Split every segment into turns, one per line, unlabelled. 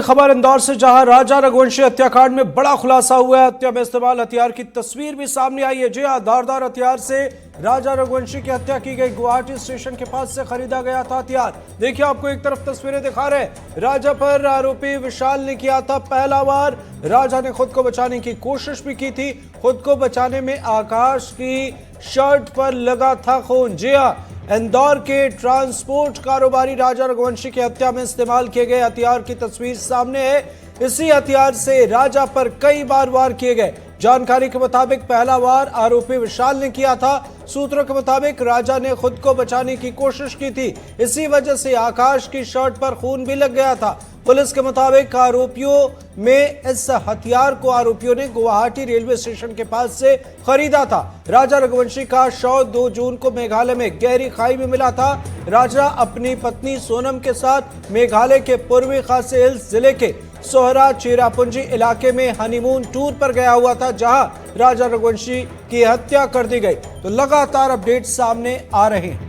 खबर इंदौर से, जहां राजा रघुवंशी हत्याकांड में बड़ा खुलासा हुआ है। हत्या में इस्तेमाल हथियार की तस्वीर भी सामने आई है। जी हां, धारदार हथियार से राजा रघुवंशी की हत्या की गई। गुवाहाटी स्टेशन के पास से खरीदा गया था हथियार। देखिए, आपको एक तरफ तस्वीरें दिखा रहे हैं। राजा पर आरोपी विशाल ने किया था पहला वार। राजा ने खुद को बचाने की कोशिश भी की थी। खुद को बचाने में आकाश की शर्ट पर लगा था खून। जी हां, इंदौर के ट्रांसपोर्ट कारोबारी राजा रघुवंशी की हत्या में इस्तेमाल किए गए हथियार की तस्वीर सामने है। इसी हथियार से राजा पर कई बार वार किए गए। जानकारी के मुताबिक पहला वार आरोपी विशाल ने किया था। सूत्रों के मुताबिक राजा ने खुद को बचाने की कोशिश की थी। इसी वजह से आकाश की शर्ट पर खून भी लग गया था। पुलिस के मुताबिक आरोपियों में इस हथियार को आरोपियों ने गुवाहाटी रेलवे स्टेशन के पास से खरीदा था। राजा रघुवंशी का शव 2 जून को मेघालय में गहरी खाई में मिला था। राजा अपनी पत्नी सोनम के साथ मेघालय के पूर्वी खासी हिल्स जिले के सोहरा चेरापूंजी इलाके में हनीमून टूर पर गया हुआ था, जहां राजा रघुवंशी की हत्या कर दी गई। तो लगातार अपडेट सामने आ रहे हैं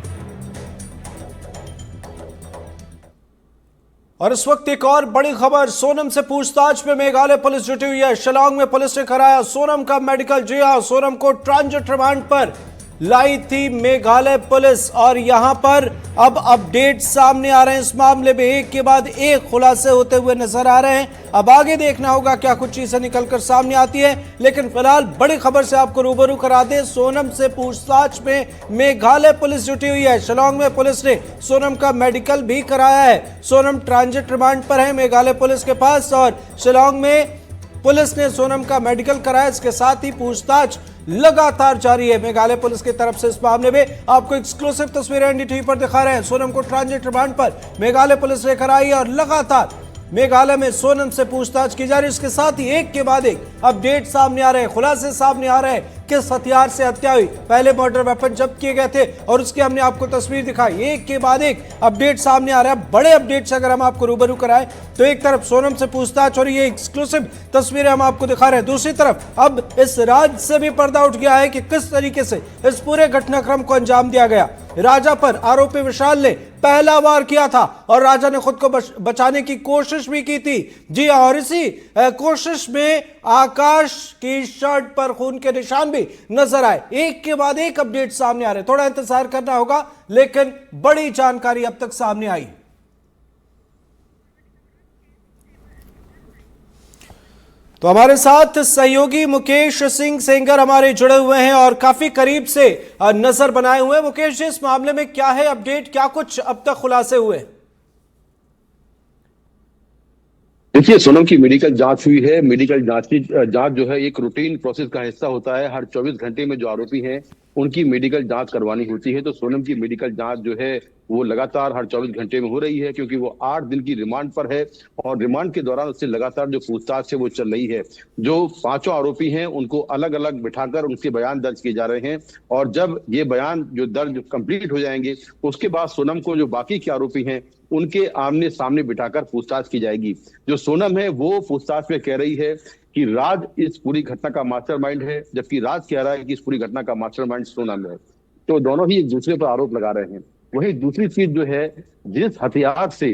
और इस वक्त एक और बड़ी खबर। सोनम से पूछताछ में मेघालय पुलिस जुटी हुई है। शिलांग में पुलिस ने कराया सोनम का मेडिकल। जी हां, सोनम को ट्रांजिट रिमांड पर लाई थी मेघालय पुलिस और यहां पर अब अपडेट सामने आ रहे हैं। इस मामले में एक के बाद एक खुलासे होते हुए नजर आ रहे हैं। अब आगे देखना होगा क्या कुछ चीजें निकलकर सामने आती है, लेकिन फिलहाल बड़ी खबर से आपको रूबरू करा दें। सोनम से पूछताछ में मेघालय पुलिस जुटी हुई है। शिलांग में पुलिस ने सोनम का मेडिकल भी कराया है। सोनम ट्रांजिट रिमांड पर है मेघालय पुलिस के पास और शिलांग में पुलिस ने सोनम का मेडिकल कराया। इसके साथ ही पूछताछ लगातार जारी है मेघालय पुलिस की तरफ से। इस मामले में आपको एक्सक्लूसिव तस्वीरें एनडीटीवी पर दिखा रहे हैं। सोनम को ट्रांजिट रिमांड पर मेघालय पुलिस ने कराई है और लगातार मेघालय में सोनम से पूछताछ की जा रही है। इसके साथ ही एक के बाद एक अपडेट सामने आ रहे हैं, खुलासे सामने आ रहे हैं। किस हथियार से हत्या हुई, पहले मर्डर वेपन जब्त किए गए थे और उसकी हमने आपको तस्वीर दिखाई। एक के बाद एक अपडेट सामने आ रहा है। बड़े अपडेट से अगर हम आपको रूबरू कराएं तो एक तरफ सोनम से पूछताछ और ये एक्सक्लूसिव तस्वीरें हम आपको दिखा रहे हैं। दूसरी तरफ अब इस राज से भी पर्दा उठ गया है कि किस तरीके से इस पूरे घटनाक्रम को अंजाम दिया गया। राजा पर आरोपी विशाल ने पहला वार किया था और राजा ने खुद को बचाने की कोशिश भी की थी। जी हां, और इसी कोशिश में आकाश की शर्ट पर खून के निशान भी नजर आए। एक के बाद एक अपडेट सामने आ रहे, थोड़ा इंतजार करना होगा, लेकिन बड़ी जानकारी अब तक सामने आई। तो हमारे साथ सहयोगी मुकेश सिंह सेंगर हमारे जुड़े हुए हैं और काफी करीब से नजर बनाए हुए हैं। मुकेश जी, इस मामले में क्या है अपडेट, क्या कुछ अब तक खुलासे हुए?
देखिए, सोनम की मेडिकल जांच हुई है। मेडिकल जांच जो है एक रूटीन प्रोसेस का हिस्सा होता है। हर 24 घंटे में जो आरोपी हैं उनकी मेडिकल जांच करवानी होती है। तो सोनम की मेडिकल जांच जो है वो लगातार हर 24 घंटे में हो रही है, क्योंकि वो 8 दिन की रिमांड पर है और रिमांड के दौरान उससे लगातार जो पूछताछ है वो चल रही है। जो 5 आरोपी हैं उनको अलग अलग बिठाकर उनके बयान दर्ज किए जा रहे हैं और जब ये बयान जो दर्ज कंप्लीट हो जाएंगे उसके बाद सोनम को जो बाकी के आरोपी हैं उनके आमने सामने बिठाकर पूछताछ की जाएगी। जो सोनम है वो पूछताछ में कह रही है कि राज इस पूरी घटना का मास्टरमाइंड है, जबकि राज कह रहा है कि इस पूरी घटना का मास्टरमाइंड सोनम है। तो दोनों ही एक दूसरे पर आरोप लगा रहे हैं। वही दूसरी चीज जो है, जिस हथियार से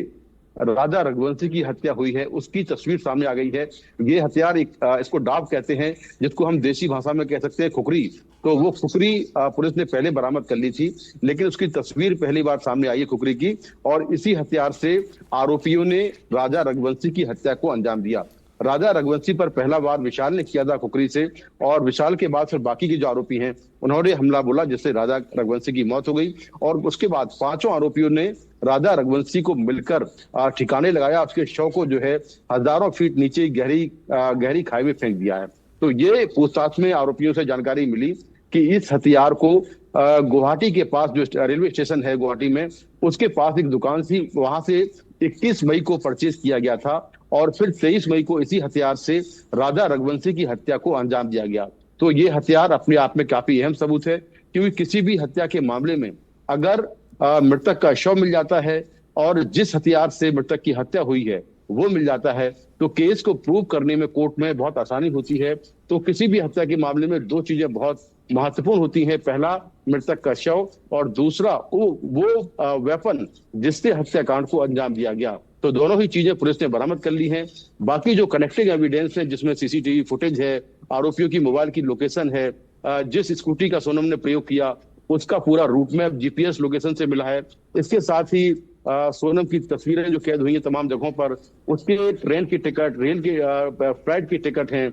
राजा रघुवंशी की हत्या हुई है उसकी तस्वीर सामने आ गई है। ये हथियार इसको डाब कहते हैं, जिसको हम देसी भाषा में कह सकते हैं खुखरी। तो वो खुखरी पुलिस ने पहले बरामद कर ली थी, लेकिन उसकी तस्वीर पहली बार सामने आई है खुखरी की। और इसी हथियार से आरोपियों ने राजा रघुवंशी की हत्या को अंजाम दिया। राजा रघुवंशी पर पहला वार विशाल ने किया था खुखरी से और विशाल के बाद फिर बाकी के जो आरोपी हैं उन्होंने हमला बोला, जिससे राजा रघुवंशी की मौत हो गई। और उसके बाद 5 आरोपियों ने राजा रघुवंशी को मिलकर ठिकाने लगाया। उसके शव को जो है हजारों फीट नीचे गहरी खाई में फेंक दिया है। तो ये पूछताछ में आरोपियों से जानकारी मिली कि इस हथियार को गुवाहाटी के पास जो रेलवे स्टेशन है गुवाहाटी में, उसके पास एक दुकान थी, वहां से 21 मई को परचेज किया गया था और फिर 23 मई को इसी हथियार से राजा रघुवंशी की हत्या को अंजाम दिया गया। तो ये हथियार अपने आप में काफी अहम सबूत है, क्योंकि किसी भी हत्या के मामले में अगर मृतक का शव मिल जाता है और जिस हथियार से मृतक की हत्या हुई है वो मिल जाता है तो केस को प्रूव करने में कोर्ट में बहुत आसानी होती है। तो किसी भी हत्या के मामले में 2 चीजें बहुत महत्वपूर्ण होती हैं। पहला, मृतक का शव, और दूसरा वो वेपन जिससे हत्याकांड को अंजाम दिया गया। तो दोनों ही चीजें पुलिस ने बरामद कर ली हैं। बाकी जो कनेक्टिंग एविडेंस है, जिसमें सीसीटीवी फुटेज है, आरोपियों की मोबाइल की लोकेशन है, जिस स्कूटी का सोनम ने प्रयोग किया उसका पूरा रूट मैप जीपीएस लोकेशन से मिला है। इसके साथ ही सोनम की तस्वीरें जो कैद हुई हैं तमाम जगहों पर, उसके ट्रेन की टिकट, रेल की, फ्लाइट की टिकट हैं,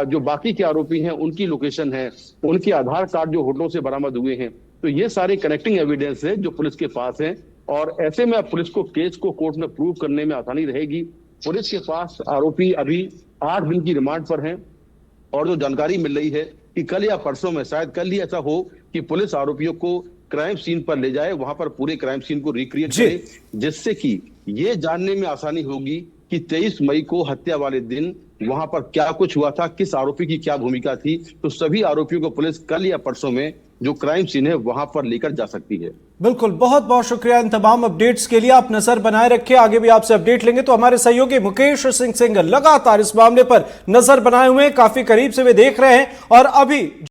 जो बाकी के आरोपी हैं उनकी लोकेशन है, उनके आधार कार्ड जो होटलों से बरामद हुए हैं। तो ये सारे कनेक्टिंग एविडेंस है जो पुलिस के पास है, और ऐसे में अब पुलिस को केस को कोर्ट में प्रूव करने में आसानी रहेगी। पुलिस के पास आरोपी अभी 8 दिन की रिमांड पर हैं, और जो जानकारी मिल रही है कि कल या परसों में, शायद कल ही ऐसा हो कि पुलिस आरोपियों को क्राइम सीन पर ले जाए, वहां पर पूरे क्राइम सीन को रिक्रिएट करे, जिससे कि ये जानने में आसानी होगी कि 23 मई को हत्या वाले दिन वहां पर क्या कुछ हुआ था, किस आरोपी की क्या भूमिका थी। तो सभी आरोपियों को पुलिस कल या परसों में जो क्राइम सीन है वहां पर लेकर जा सकती है।
बिल्कुल, बहुत बहुत शुक्रिया इन तमाम अपडेट्स के लिए। आप नजर बनाए रखिए, आगे भी आपसे अपडेट लेंगे। तो हमारे सहयोगी मुकेश सिंह लगातार इस मामले पर नजर बनाए हुए हैं, काफी करीब से वे देख रहे हैं, और अभी